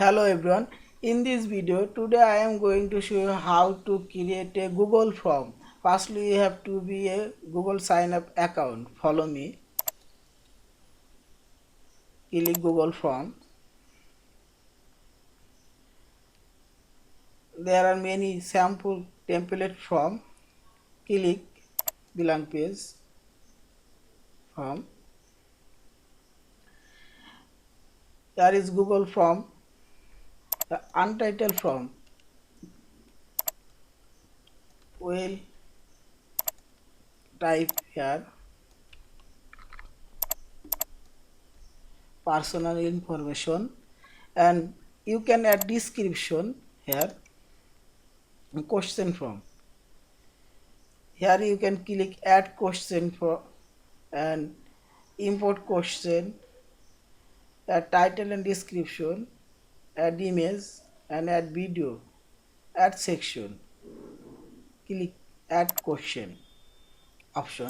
Hello everyone, in this video today I am going to show you how to create a Google form. Firstly you have to be a Google sign up account. Follow me. Click Google form. There are many sample template form. Click blank page form. There is Google form, the untitled form will type here personal information and you can add description here. Question form, here you can click add question for and import question, add title and description, add image and add video, add section. Click add question option,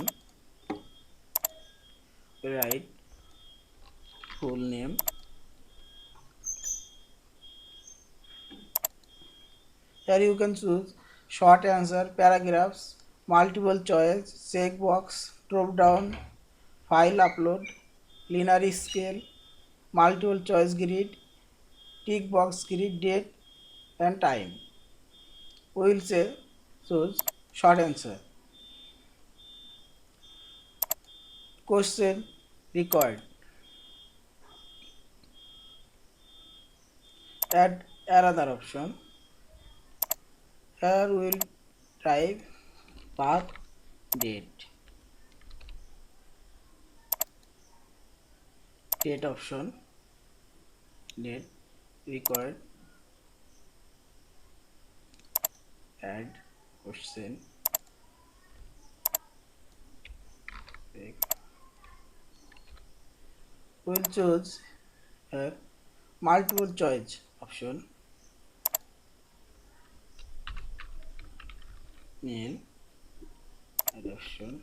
write full name. Here you can choose short answer, paragraphs, multiple choice, checkbox, drop down, file upload, linear scale, multiple choice grid, tick box grid, date and time. We will say choose short answer. Question required. Add another option. Here we will type path date. Date option. Date required. Add question. We will choose here multiple choice option. Male, add option,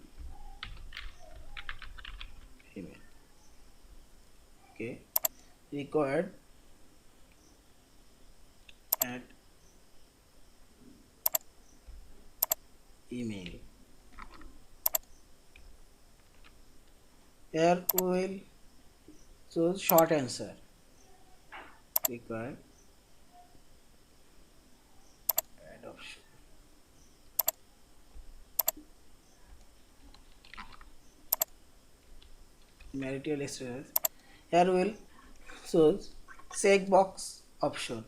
female. Okay. Required, add email. Here we will choose short answer. Required, add option. Marital status. Here we will choose checkbox option.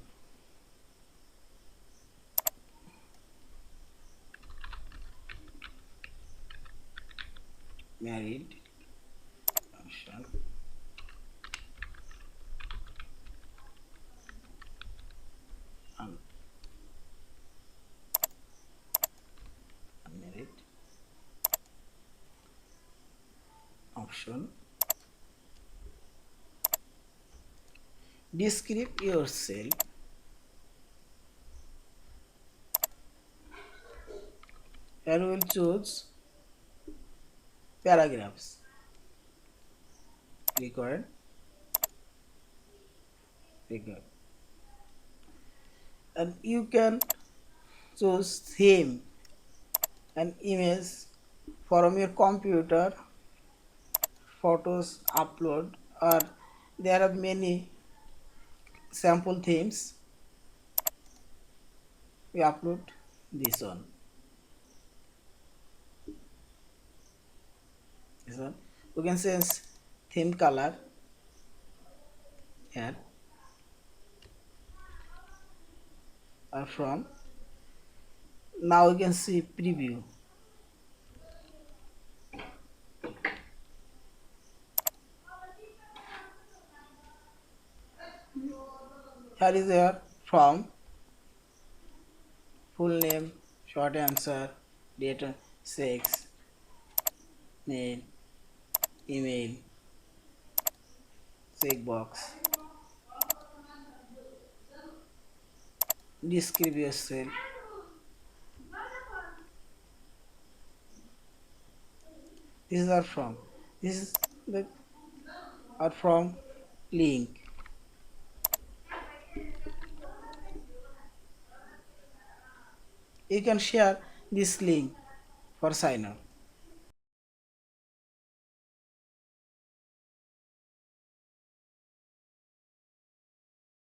Married option. Unmarried option. Describe yourself. Here we will choose paragraphs. Required. And you can choose theme and image from your computer, photos upload, or there are many sample themes. We upload this one. We can change theme color here or from. Now you can see preview. Here is your form, full name, short answer, date, sex, name, email, checkbox, describe yourself. This is our form. This is the our form link. you can share this link for sign up.